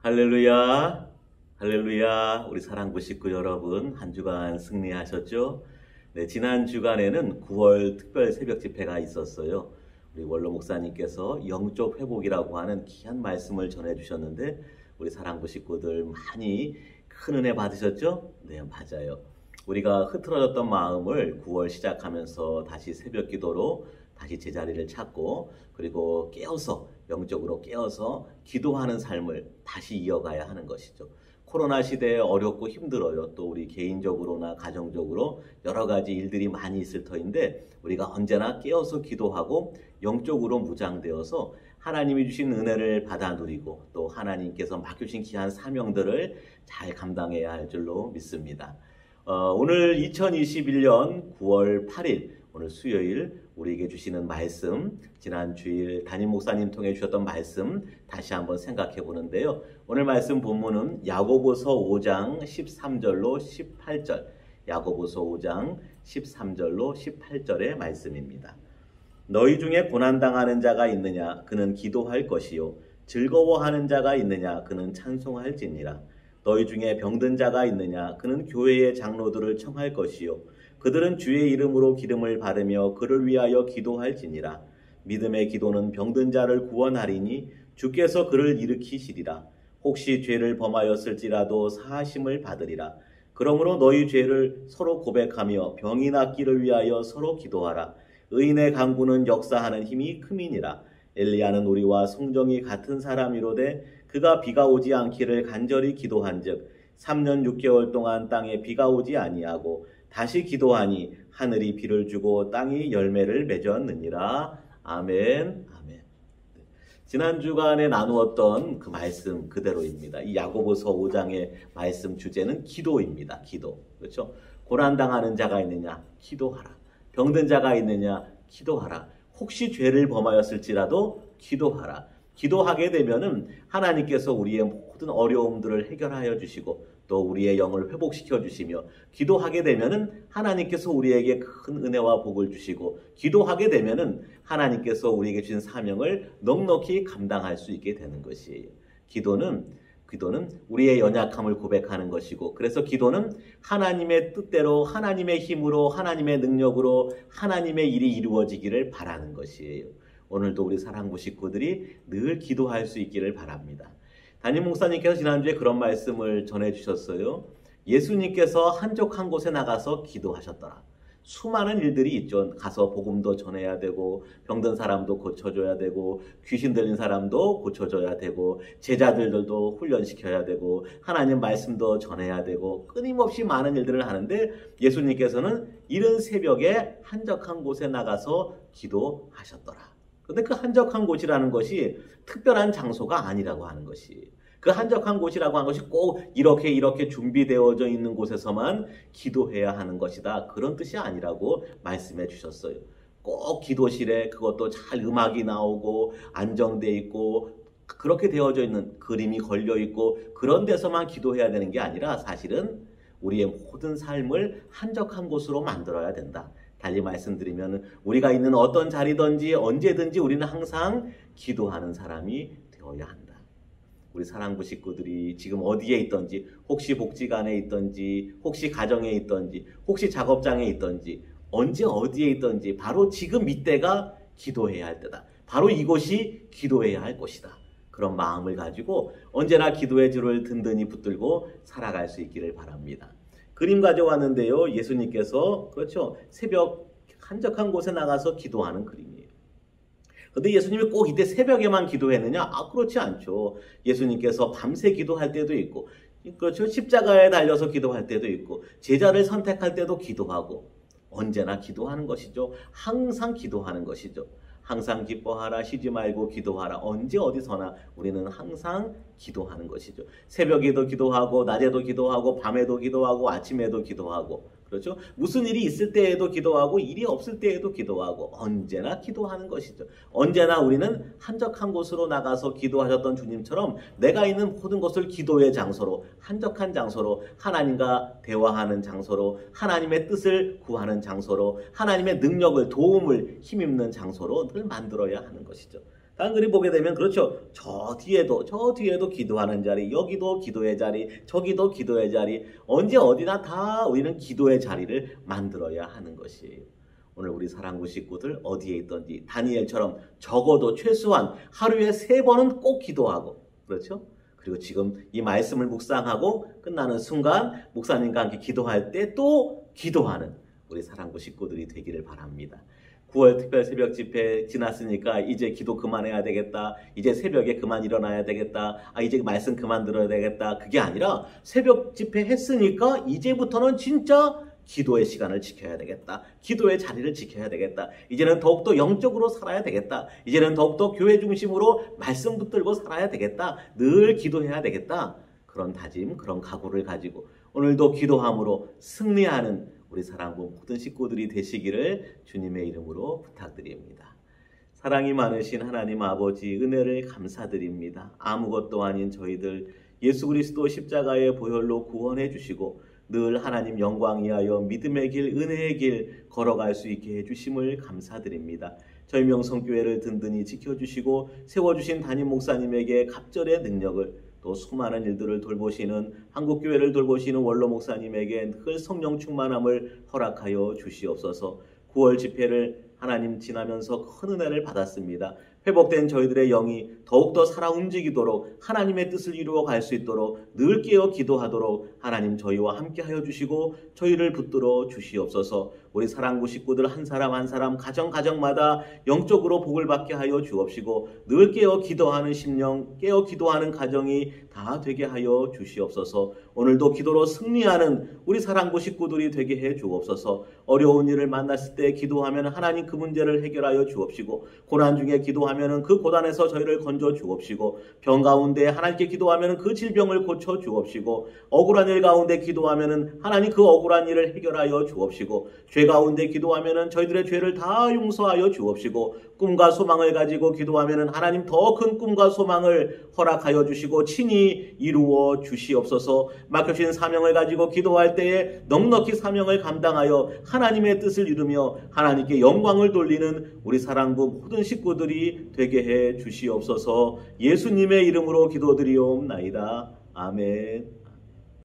할렐루야, 할렐루야, 우리 사랑부 식구 여러분, 한 주간 승리하셨죠? 네, 지난 주간에는 9월 특별 새벽 집회가 있었어요. 우리 원로 목사님께서 영적 회복이라고 하는 귀한 말씀을 전해주셨는데, 우리 사랑부 식구들 많이 큰 은혜 받으셨죠? 네, 맞아요. 우리가 흐트러졌던 마음을 9월 시작하면서 다시 새벽 기도로 다시 제자리를 찾고, 그리고 영적으로 깨어서 기도하는 삶을 다시 이어가야 하는 것이죠. 코로나 시대에 어렵고 힘들어요. 또 우리 개인적으로나 가정적으로 여러 가지 일들이 많이 있을 터인데, 우리가 언제나 깨어서 기도하고 영적으로 무장되어서 하나님이 주신 은혜를 받아 누리고, 또 하나님께서 맡겨주신 귀한 사명들을 잘 감당해야 할 줄로 믿습니다. 오늘 2021년 9월 8일 오늘 수요일 우리에게 주시는 말씀, 지난 주일 담임 목사님 통해 주셨던 말씀 다시 한번 생각해 보는데요. 오늘 말씀 본문은 야고보서 5장 13절로 18절, 야고보서 5장 13절로 18절의 말씀입니다. 너희 중에 고난당하는 자가 있느냐? 그는 기도할 것이요. 즐거워하는 자가 있느냐? 그는 찬송할지니라. 너희 중에 병든 자가 있느냐? 그는 교회의 장로들을 청할 것이요. 그들은 주의 이름으로 기름을 바르며 그를 위하여 기도할지니라. 믿음의 기도는 병든 자를 구원하리니 주께서 그를 일으키시리라. 혹시 죄를 범하였을지라도 사하심을 받으리라. 그러므로 너희 죄를 서로 고백하며 병이 낫기를 위하여 서로 기도하라. 의인의 간구는 역사하는 힘이 큼이니라. 엘리야는 우리와 성정이 같은 사람이로되 그가 비가 오지 않기를 간절히 기도한즉 3년 6개월 동안 땅에 비가 오지 아니하고 다시 기도하니 하늘이 비를 주고 땅이 열매를 맺었느니라. 아멘. 아멘. 지난 주간에 나누었던 그 말씀 그대로입니다. 이 야고보서 5장의 말씀 주제는 기도입니다. 기도. 그렇죠? 고난당하는 자가 있느냐? 기도하라. 병든 자가 있느냐? 기도하라. 혹시 죄를 범하였을지라도 기도하라. 기도하게 되면은 하나님께서 우리의 모든 어려움들을 해결하여 주시고 또 우리의 영을 회복시켜 주시며, 기도하게 되면은 하나님께서 우리에게 큰 은혜와 복을 주시고, 기도하게 되면은 하나님께서 우리에게 주신 사명을 넉넉히 감당할 수 있게 되는 것이에요. 기도는 우리의 연약함을 고백하는 것이고, 그래서 기도는 하나님의 뜻대로, 하나님의 힘으로, 하나님의 능력으로 하나님의 일이 이루어지기를 바라는 것이에요. 오늘도 우리 사랑부 식구들이 늘 기도할 수 있기를 바랍니다. 담임 목사님께서 지난주에 그런 말씀을 전해주셨어요. 예수님께서 한적한 곳에 나가서 기도하셨더라. 수많은 일들이 있죠. 가서 복음도 전해야 되고, 병든 사람도 고쳐줘야 되고, 귀신 들린 사람도 고쳐줘야 되고, 제자들도 훈련시켜야 되고, 하나님 말씀도 전해야 되고, 끊임없이 많은 일들을 하는데, 예수님께서는 이른 새벽에 한적한 곳에 나가서 기도하셨더라. 근데 그 한적한 곳이라는 것이 특별한 장소가 아니라고 하는 것이, 그 한적한 곳이라고 하는 것이 꼭 이렇게 준비되어져 있는 곳에서만 기도해야 하는 것이다, 그런 뜻이 아니라고 말씀해 주셨어요. 꼭 기도실에 그것도 잘 음악이 나오고 안정돼 있고 그렇게 되어져 있는, 그림이 걸려 있고 그런 데서만 기도해야 되는 게 아니라, 사실은 우리의 모든 삶을 한적한 곳으로 만들어야 된다. 달리 말씀드리면 우리가 있는 어떤 자리든지 언제든지 우리는 항상 기도하는 사람이 되어야 한다. 우리 사랑부 식구들이 지금 어디에 있든지, 혹시 복지관에 있든지, 혹시 가정에 있든지, 혹시 작업장에 있든지, 언제 어디에 있든지 바로 지금 이때가 기도해야 할 때다. 바로 이곳이 기도해야 할 곳이다. 그런 마음을 가지고 언제나 기도의 줄을 든든히 붙들고 살아갈 수 있기를 바랍니다. 그림 가져왔는데요. 예수님께서, 그렇죠, 새벽 한적한 곳에 나가서 기도하는 그림이에요. 그런데 예수님이 꼭 이때 새벽에만 기도했느냐? 그렇지 않죠. 예수님께서 밤새 기도할 때도 있고, 그렇죠, 십자가에 달려서 기도할 때도 있고, 제자를 선택할 때도 기도하고, 언제나 기도하는 것이죠. 항상 기도하는 것이죠. 항상 기뻐하라, 쉬지 말고 기도하라. 언제 어디서나 우리는 항상 기도하는 것이죠. 새벽에도 기도하고, 낮에도 기도하고, 밤에도 기도하고, 아침에도 기도하고, 그렇죠? 무슨 일이 있을 때에도 기도하고, 일이 없을 때에도 기도하고, 언제나 기도하는 것이죠. 언제나 우리는 한적한 곳으로 나가서 기도하셨던 주님처럼 내가 있는 모든 것을 기도의 장소로, 한적한 장소로, 하나님과 대화하는 장소로, 하나님의 뜻을 구하는 장소로, 하나님의 능력을, 도움을 힘입는 장소로 늘 만들어야 하는 것이죠. 다른 그림 보게 되면 그렇죠. 저 뒤에도 기도하는 자리, 여기도 기도의 자리, 저기도 기도의 자리, 언제 어디나 다 우리는 기도의 자리를 만들어야 하는 것이에요. 오늘 우리 사랑구 식구들 어디에 있든지 다니엘처럼 적어도 최소한 하루에 3번은 꼭 기도하고, 그렇죠? 그리고 지금 이 말씀을 묵상하고 끝나는 순간 목사님과 함께 기도할 때 또 기도하는 우리 사랑구 식구들이 되기를 바랍니다. 9월 특별 새벽 집회 지났으니까 이제 기도 그만해야 되겠다. 이제 새벽에 그만 일어나야 되겠다. 이제 말씀 그만 들어야 되겠다. 그게 아니라 새벽 집회 했으니까 이제부터는 진짜 기도의 시간을 지켜야 되겠다. 기도의 자리를 지켜야 되겠다. 이제는 더욱더 영적으로 살아야 되겠다. 이제는 더욱더 교회 중심으로 말씀 붙들고 살아야 되겠다. 늘 기도해야 되겠다. 그런 다짐, 그런 각오를 가지고 오늘도 기도함으로 승리하는 우리 사랑부 모든 식구들이 되시기를 주님의 이름으로 부탁드립니다. 사랑이 많으신 하나님 아버지, 은혜를 감사드립니다. 아무것도 아닌 저희들 예수 그리스도 십자가의 보혈로 구원해 주시고 늘 하나님 영광 위하여 믿음의 길, 은혜의 길 걸어갈 수 있게 해주심을 감사드립니다. 저희 명성교회를 든든히 지켜주시고 세워주신 담임 목사님에게 갑절의 능력을, 또 수많은 일들을 돌보시는 한국교회를 돌보시는 원로 목사님에게 늘 성령 충만함을 허락하여 주시옵소서. 9월 집회를 하나님 지나면서 큰 은혜를 받았습니다. 회복된 저희들의 영이 더욱더 살아 움직이도록 하나님의 뜻을 이루어 갈 수 있도록 늘 깨어 기도하도록 하나님 저희와 함께하여 주시고 저희를 붙들어 주시옵소서. 우리 사랑구 식구들 한 사람 한 사람 가정마다 영적으로 복을 받게 하여 주옵시고 늘 깨어 기도하는 심령, 깨어 기도하는 가정이 다 되게 하여 주시옵소서. 오늘도 기도로 승리하는 우리 사랑구 식구들이 되게 해 주옵소서. 어려운 일을 만났을 때 기도하면 하나님 그 문제를 해결하여 주옵시고 고난 중에 기도하면 그 고난에서 저희를 건져 주옵시고 병 가운데 하나님께 기도하면 그 질병을 고쳐 주옵시고 억울한 일 가운데 기도하면 하나님 그 억울한 일을 해결하여 주옵시고 죄 가운데 기도하면 저희들의 죄를 다 용서하여 주옵시고 꿈과 소망을 가지고 기도하면 하나님 더 큰 꿈과 소망을 허락하여 주시고 친히 이루어 주시옵소서. 맡겨주신 사명을 가지고 기도할 때에 넉넉히 사명을 감당하여 하나님의 뜻을 이루며 하나님께 영광을 돌리는 우리 사랑부 모든 식구들이 되게 해 주시옵소서. 예수님의 이름으로 기도드리옵나이다. 아멘.